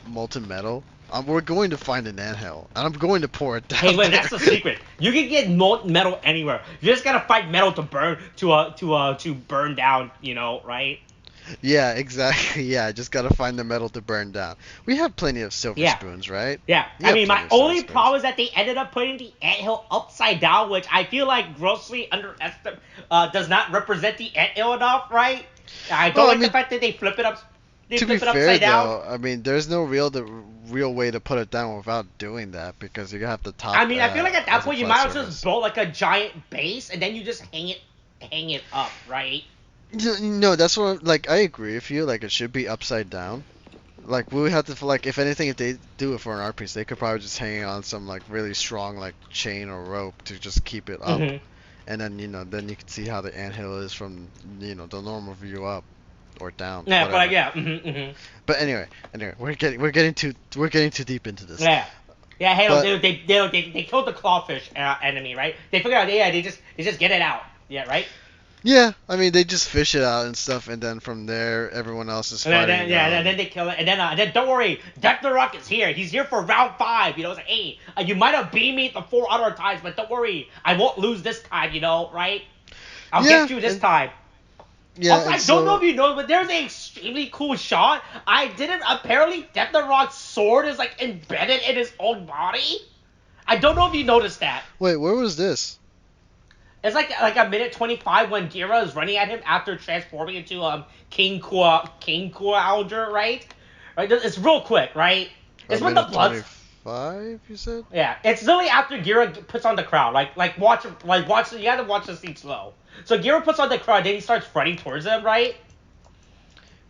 molten metal, we're going to find an anthill, and I'm going to pour it down. Hey, wait, there. that's the secret. You can get molten metal anywhere. You just gotta find metal to burn to burn down, you know, right? Yeah, exactly. Yeah, just gotta find the metal to burn down. We have plenty of silver spoons, right? Yeah. We I have mean, my plenty of silver only spoons. problem is that they ended up putting the anthill upside down, which I feel like grossly does not represent the anthill enough, right? I don't the fact that they flip it up. They To flip be it fair, upside down. though, I mean, there's no real way to put it down without doing that, because you have to top. I mean, I feel like at that as a point you flat might as well surface. just build like a giant base and then you just hang it up, right? No, that's what like I agree with you. Like it should be upside down. Like we would have to like if anything, if they do it for an art piece, they could probably just hang it on some like really strong like chain or rope to just keep it up, and then then you can see how the anthill is from the normal view up or down. Yeah, whatever. but But anyway, we're getting too deep into this. Yeah. Yeah, hey, But- they killed the clawfish enemy, right? They figured out, they just get it out. Yeah, right? Yeah, I mean they just fish it out and stuff, and then from there everyone else is And fighting. then, then they kill it, and then don't worry, Death the Rock is here. He's here for round 5. You know, it's like, hey, you might have beat me the 4 other times, but don't worry, I won't lose this time. You know, right? I'll get you this time. Yeah, Also, I don't know if you know, but there's an extremely cool shot. Apparently, Death the Rock's sword is like embedded in his own body. I don't know if you noticed that. Wait, where was this? It's like a minute 25 when Gira is running at him after transforming into King-Ohger, right? Right. It's real quick, right? It's when the blood. 25, you said? Yeah, it's literally after Gira puts on the crown. Watch. You gotta watch the scene slow. So Gira puts on the crown, then he starts running towards him, right?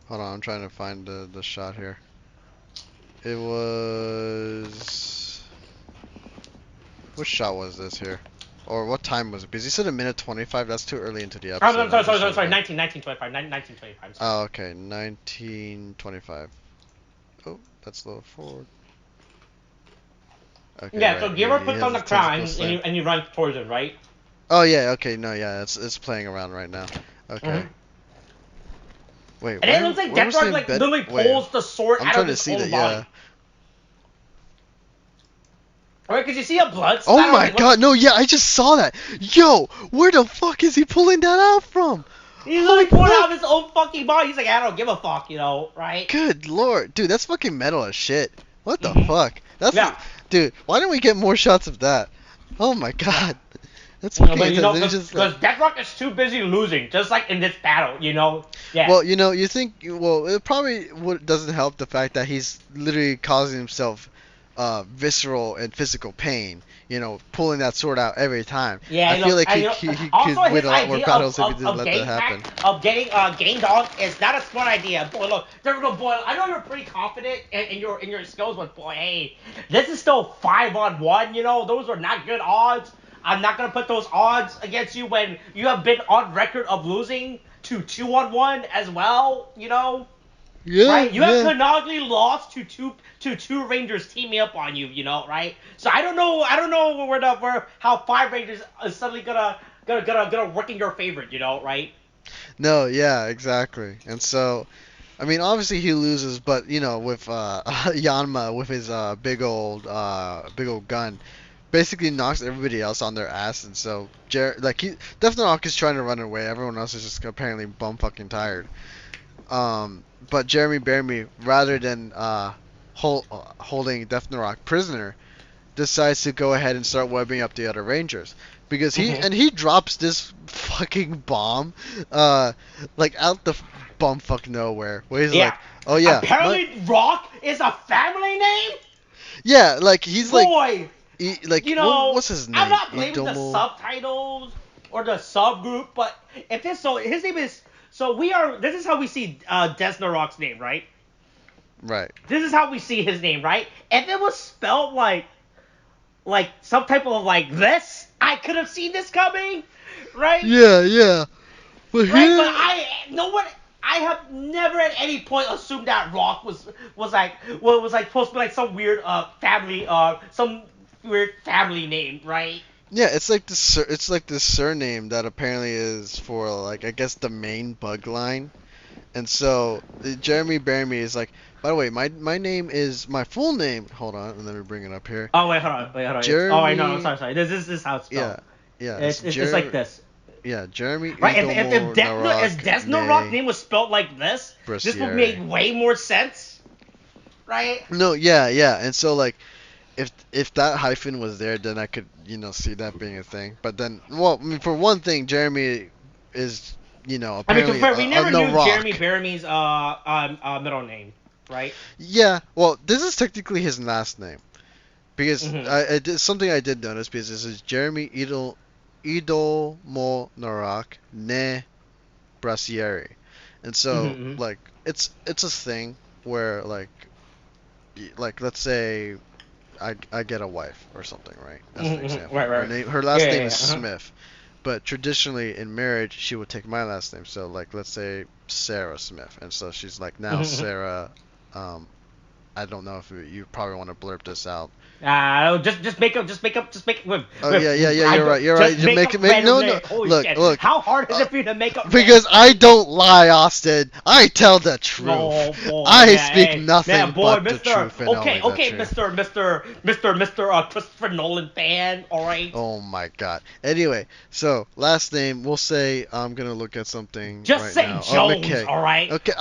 Hold on, I'm trying to find the shot here. It was. What shot was this here? Or what time was it? Because you said a minute 25. That's too early into the episode. I'm sorry. 1925. 1925. Oh, okay. 1925. Oh, that's a little forward. Okay, Yeah, right. so Gira puts on the crown tentacle and you run towards him, right? Oh yeah. Okay. No. Yeah. It's playing around right now. Okay. Wait. And it looks like Death Rock literally pulls the sword out of his own body. Yeah. Alright, because you see a blood Oh splatter. my god, no, yeah, I just saw that. Yo, where the fuck is he pulling that out from? He's literally pulling out of his own fucking body. He's like, I don't give a fuck, you know, right? Good lord. Dude, that's fucking metal as shit. What the Mhm. fuck? That's Yeah. dude. Why don't we get more shots of that? Oh my god, that's But fucking intense. It's just like, because Deathrock is too busy losing, just like in this battle, Yeah. well, you think, well, it probably doesn't help the fact that he's literally causing himself visceral and physical pain. Pulling that sword out every time. Yeah, I feel like he also could his win a lot more idea battles if he didn't of let that getting happen. of getting Game Dog is not a smart idea. Boy, look, there we go, boy. I know you're pretty confident in your skills, but boy, hey, this is still 5-on-1. Those are not good odds. I'm not gonna put those odds against you when you have been on record of losing to 2-on-1 as well. Yeah, Right? You have yeah. canonically lost to two Rangers teaming up on you, right? So I don't know how 5 Rangers is suddenly gonna work in your favor, right? No, yeah, exactly. And so, I mean, obviously he loses, but with Yanma with his big old gun, basically knocks everybody else on their ass. And so, Death Nock is trying to run away. Everyone else is just apparently bum fucking tired. But Jeremy Bearimy, rather than holding Death Nock prisoner, decides to go ahead and start webbing up the other Rangers. Because he drops this fucking bomb, like out the bumfuck nowhere, where he's like, oh yeah, Apparently, Rock is a family name. Yeah, like he's Boy, what's his name? I'm not blaming the Idomo? subtitles or the subgroup, but if it's so, his name is. So we are. This is how we see Desna Rock's name, right? Right. This is how we see his name, right? If it was spelled like some type of like this, I could have seen this coming, right? Yeah, yeah. But right, but I have never at any point assumed that Rock was like supposed to be like some weird family name, right? yeah, it's like this surname that apparently is for, like, I guess the main bug line. And so Jeremy Bearimy is like, by the way, my name is my full name. Hold on, let me bring it up here. Oh wait, hold on. Jeremy, I know. Sorry. This is how it's spelled. Yeah. It's just like this. Yeah, Jeremy. Right, if Narak, Desna Rock name was spelled like this would make way more sense, right? No, yeah, and so, like, if that hyphen was there, then I could see that being a thing. But then, well, I mean, for one thing, Jeremy is apparently we never knew Rock. Jeremy Bearimy's middle name, right? Yeah, well, this is technically his last name because I did something I did notice, because this is Jeremy Idol Mo Narak Ne Brasieri, and so like it's a thing where like let's say I get a wife or something, right? That's an example. Right. Her last name is Smith, but traditionally in marriage she would take my last name. So, like, let's say Sarah Smith, and so she's like now Sarah. I don't know if you probably want to blurb this out. Just make up. Oh yeah, you're right. Just make no. Look. How hard is it for you to make up? Because I don't lie, Austin. I tell the truth. Oh, boy, I speak nothing boy, but the truth. And okay, only the truth. Mr. Christopher Nolan fan. All right. Oh my God. Anyway, so last name, we'll say I'm gonna look at something. Just right say now. Jones. Okay. All right. Okay.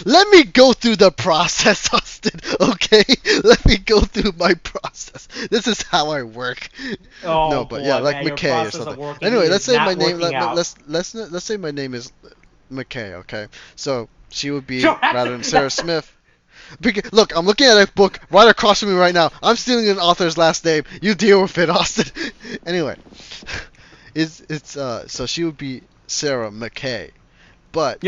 Let me go through the process, Austin. Okay. Let me go through my process. This is how I work. Oh, no, but boy, yeah, like man, McKay or something. Anyway, let's say my name. Let's say my name is McKay. Okay. So she would be rather than Sarah Smith. Look, I'm looking at a book right across from me right now. I'm stealing an author's last name. You deal with it, Austin. Anyway, so she would be Sarah McKay, but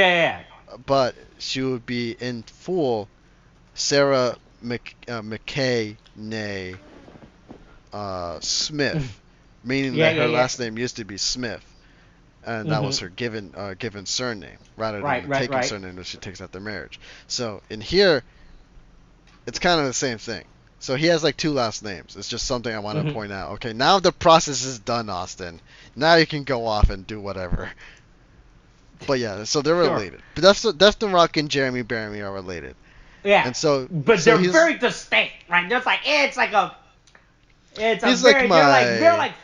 but she would be in full Sarah McKay nay Smith, meaning that her last name used to be Smith, and that was her given surname rather than taking surname that she takes after marriage. So in here, it's kind of the same thing. So he has like two last names. It's just something I want to point out. Okay, now the process is done, Austin. Now you can go off and do whatever. But yeah, so they're related. But Defton Rock and Jeremy Bearimy are related. Yeah. And so, but they're very distinct, right? They're like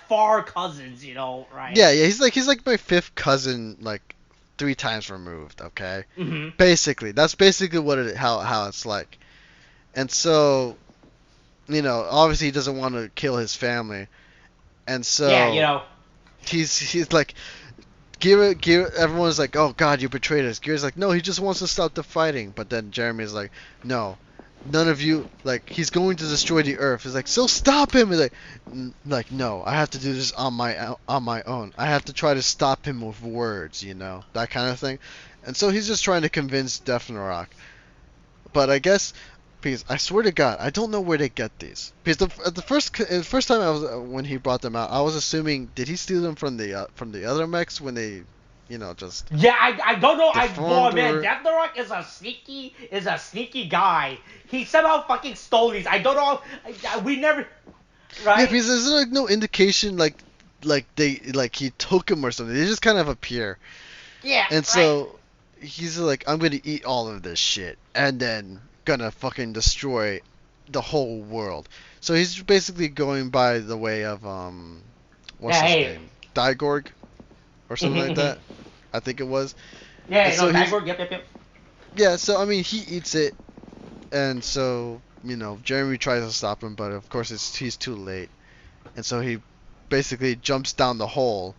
far cousins, right? Yeah, he's like my fifth cousin, like 3 times removed. Okay. Basically, that's basically what how it's like. And so, obviously he doesn't want to kill his family, and Yeah, so he's like, everyone's like, oh God, you betrayed us. Gear's like, no, he just wants to stop the fighting. But then Jeremy's like, no, none of you, like, he's going to destroy the Earth. He's like, so stop him. He's like, no, I have to do this on my own. I have to try to stop him with words, that kind of thing. And so he's just trying to convince Death But I guess, because I swear to God, I don't know where they get these. Because the first time when he brought them out, I was assuming, did he steal them from the other mechs when they, just Yeah, I don't know. deformed Man, Death is a sneaky guy. He somehow fucking stole these. I don't know. We never. Right? Yeah, because there's like no indication like he took them or something. They just kind of appear. Yeah. And so he's like, I'm gonna eat all of this shit and then gonna fucking destroy the whole world. So he's basically going by the way of what's his name? Digorg or something like that. I think it was. Yeah, so Digorg. Yep. Yeah, so I mean he eats it, and so Jeremy tries to stop him, but of course he's too late, and so he basically jumps down the hole.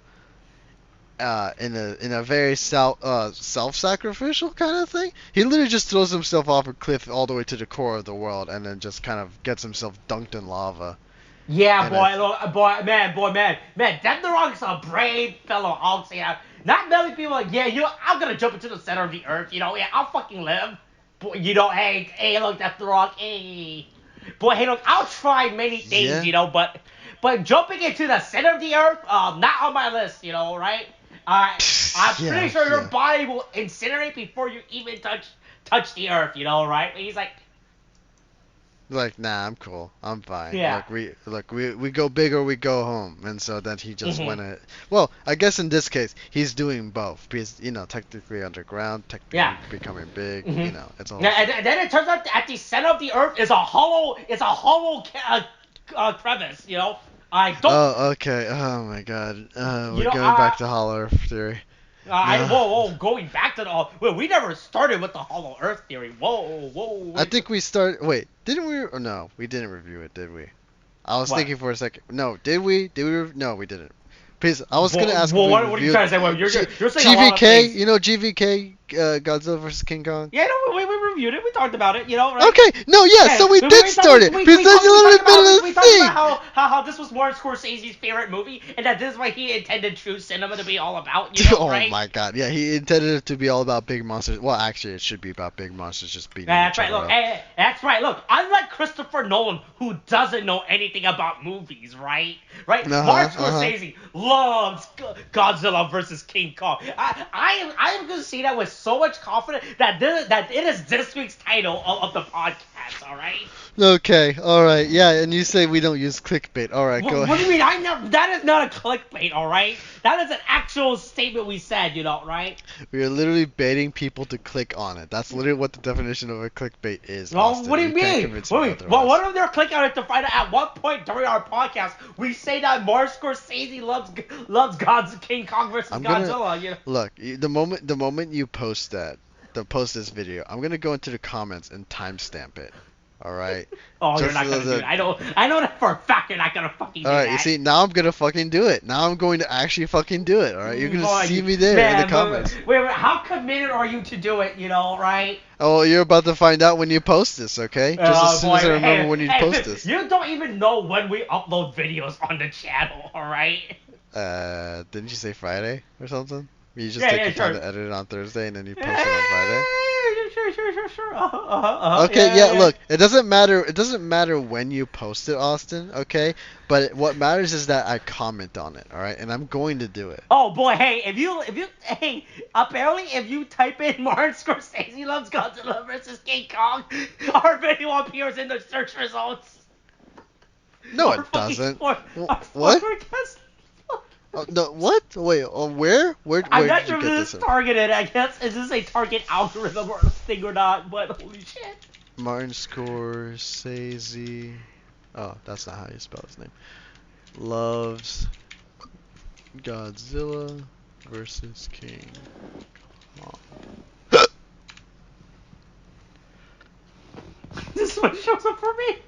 In a very self-sacrificial kind of thing. He literally just throws himself off a cliff all the way to the core of the world, and then just kind of gets himself dunked in lava. Yeah, man. Death is a brave fellow. I'll say that. Not many people are like, yeah, I'm gonna jump into the center of the earth. Yeah, I'll fucking live. But hey, look, Death the Rock, hey. Boy, hey, look, I'll try many things, Yeah. but jumping into the center of the earth, not on my list, right? I'm pretty sure your body will incinerate before you even touch the earth, right? And he's like, nah, I'm cool, I'm fine. Yeah. We go big or we go home, and so then he just went ahead. Well, I guess in this case he's doing both because technically underground, technically becoming big, it's all. Yeah, and then it turns out at the center of the earth is a hollow crevice, I don't. Oh, okay. Oh my God. We're going back to Hollow Earth theory. Whoa, going back to well, we never started with the Hollow Earth theory. Whoa. I think we started. Wait, didn't we? Or no, we didn't review it, did we? I was thinking for a second. No, did we? No, we didn't. Please, I was gonna ask. Well, what are you trying to say? Well, you're saying GVK, a lot of things. GVK, Godzilla vs King Kong. Yeah, no, we reviewed it. We talked about it, right? Okay, no, yeah, so we did start it. Because that's a little bit of we a talked thing. about how this was Martin Scorsese's favorite movie, and that this is what he intended true cinema to be all about. Right? Oh my God, yeah, he intended it to be all about big monsters. Well, actually, it should be about big monsters just beating each other up. That's right. Look, unlike Christopher Nolan, who doesn't know anything about movies, right? Martin Scorsese loves Godzilla versus King Kong. I am going to say that with so much confidence that it is this week's title of the podcast. All right. Okay. All right. Yeah, and you say we don't use clickbait. All right. Go ahead. What do you mean? That is not a clickbait. All right. That is an actual statement we said. Right. We are literally baiting people to click on it. That's literally what the definition of a clickbait is. Well, Austin. what do you mean? What if they're clicking on it to find out at what point during our podcast we say that Martin Scorsese loves King Kong versus Godzilla? Look, the moment you post this video, I'm gonna go into the comments and timestamp it. All right. Oh, you're not gonna do it. I know that for a fact you're not gonna fucking do that. All right. You see, now I'm gonna fucking do it. Now I'm going to actually fucking do it. All right. You're gonna see me there in the comments. Wait, how committed are you to do it? Right? Oh, you're about to find out when you post this, okay? Just as soon as I remember when you post this. You don't even know when we upload videos on the channel, all right? Didn't you say Friday or something? You just take your time to edit it on Thursday and then you post it on Friday? Sure. Okay, yeah, look, it doesn't matter when you post it, Austin, okay? But what matters is that I comment on it, all right? And I'm going to do it. Oh boy, hey, apparently if you type in Martin Scorsese loves Godzilla versus King Kong, our video appears in the search results. No, it doesn't. What? Oh, no, what? Wait, where? Where I'm did not you sure if get this is targeted. I guess is this a target algorithm or thing or not? But holy shit. Martin Scorsese. Oh, that's not how you spell his name. Loves Godzilla versus King Kong. This one shows up for me.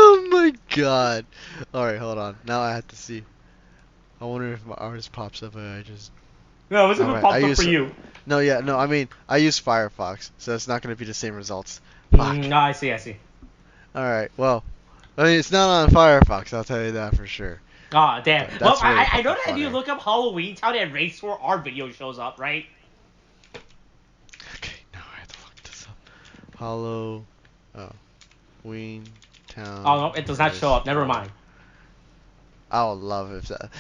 Oh my god. Alright, hold on. Now I have to see. I wonder if my artist pops up and I just... No, it wasn't Alright, popped up for you. No, yeah, no, I mean, I use Firefox, so it's not going to be the same results. Fuck. No, I see. Alright, well, I mean, it's not on Firefox, I'll tell you that for sure. Ah, damn. But Well, that's really I know that fucking if you funny. look up Halloweentown and Race for our video shows up, right? Okay, now I have to look this up. Halloweentown. Oh, no, it does not show up. Never mind. I would love if that...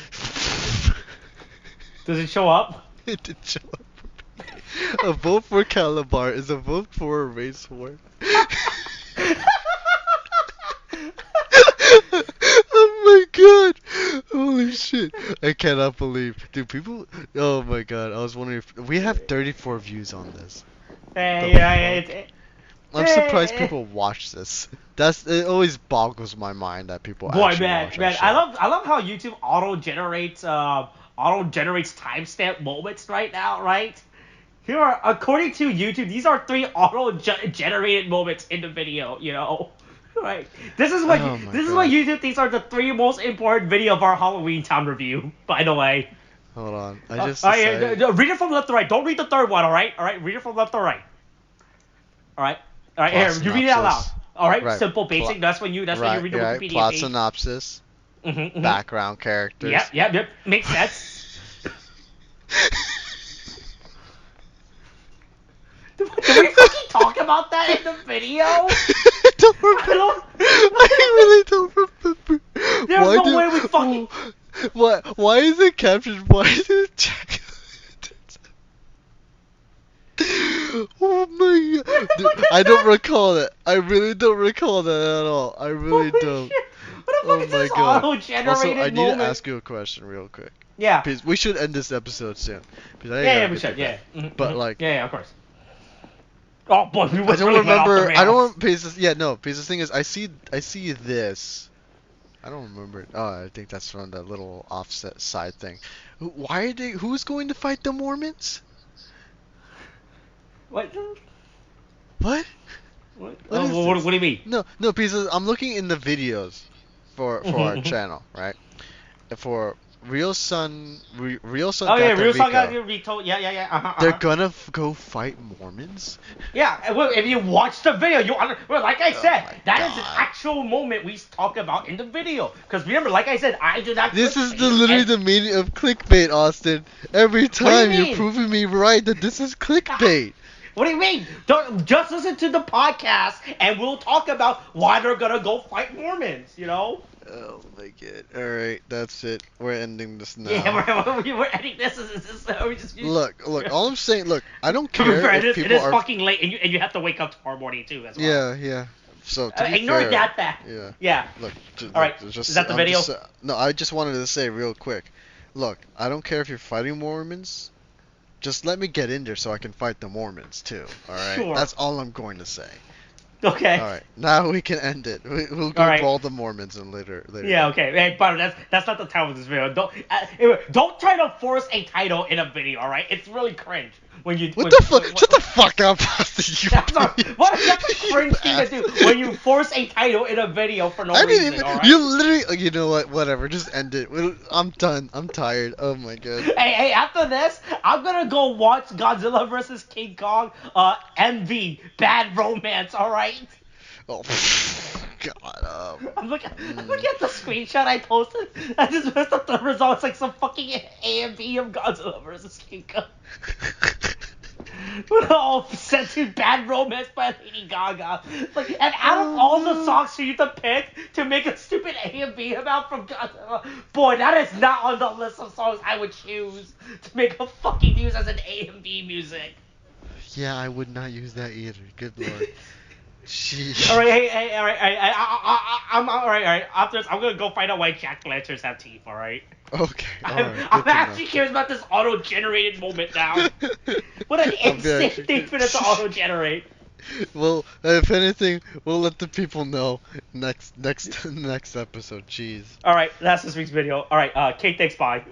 Does it show up? It did show up for me. A vote for Calabar is a vote for a race war. Oh my god! Holy shit! I cannot believe, dude. People, oh my god! I was wondering if we have 34 views on this. I'm surprised people watch this. It always boggles my mind that people Boy, actually man, watch man, our I love how YouTube auto generates timestamp moments right now, right? Here are, according to YouTube, these are 3 auto generated moments in the video, you know. Right. This is what Oh my this is God. what YouTube thinks are the 3 most important video of our Halloweentown review. By the way. Hold on, I just Alright, decided... read it from left to right. Don't read the third one. All right. Read it from left to right. All right. Here, you read it out loud. Synopsis. All right. Right. Simple, basic. That's when you read the Wikipedia Plot page. synopsis, Mm-hmm. background characters. Yep. Makes sense. Did we fucking talk about that in the video? I don't remember. I really don't remember. There's no way we fucking... Why is it captioned? Why is it jack? Oh my god. Dude, I don't recall that. I really don't recall that at all. I really don't. What the fuck is this auto-generated Also, I need moment? to ask you a question real quick. Yeah. Please, we should end this episode soon. Yeah, we should. Yeah. But like... Yeah, of course. Oh boy, we I don't really went off the remember. I rails. don't. Because yeah, no. Because the thing is, I see this. I don't remember. Oh, I think that's from the little offset side thing. Why are they? Who's going to fight the Mormons? What? What? What? What is What this? do you mean? No, because I'm looking in the videos for our channel, right? For Real Sun Oh yeah, Real Sun got Rico. retold. Yeah. They're gonna go fight Mormons? Yeah, well, if you watch the video, like I said, my that is an God. actual moment we talk about in the video. Because remember, like I said, I do not. This is clickbait, literally and- the meaning of clickbait, Austin. Every do you time mean? you're proving me right that this is clickbait. What do you mean? Don't just listen to the podcast, and we'll talk about why they're gonna go fight Mormons. You know? Oh my god. Alright, that's it. We're ending this now. Yeah, we're ending this. We just Look, all I'm saying, look, I don't care if it people is are... fucking late, and you have to wake up tomorrow morning too. As well. Yeah. So, to be Ignore fair, that fact. Yeah. Yeah. Look, Alright, just, is that the I'm video? no, I just wanted to say real quick. Look, I don't care if you're fighting Mormons. Just let me get in there so I can fight the Mormons too. Alright? Sure. That's all I'm going to say. Okay. Alright, now we can end it. We'll go Alright. brawl the Mormons in later. Yeah, okay. Hey, but that's not the title of this video. Don't try to force a title in a video, alright? It's really cringe when you. What the fuck? Shut the fuck up, Austin. That's a cringe thing to do when you force a title in a video for no I reason, didn't even. alright? You literally. You know what? Whatever. Just end it. I'm done. I'm tired. Oh my god. Hey, after this, I'm gonna go watch Godzilla vs. King Kong, MV, Bad Romance, alright? Oh, God. I'm looking at the screenshot I posted. I just messed up the results like some fucking A and B of Godzilla vs. King Kong. Oh, sent to Bad Romance by Lady Gaga. Like, and out of all the songs for you to pick to make a stupid A and B about from Godzilla, boy, that is not on the list of songs I would choose to make a fucking use as an A and B music. Yeah, I would not use that either. Good lord. Jeez. All right, hey, all right, I'm all right. After this, I'm gonna go find out why jack o' lanterns have teeth. All right. Okay. I'm actually curious about this auto-generated moment now. What an insane thing for this to auto-generate. Well, if anything, we'll let the people know next episode. Jeez. All right, that's this week's video. All right, Kate, thanks. Bye.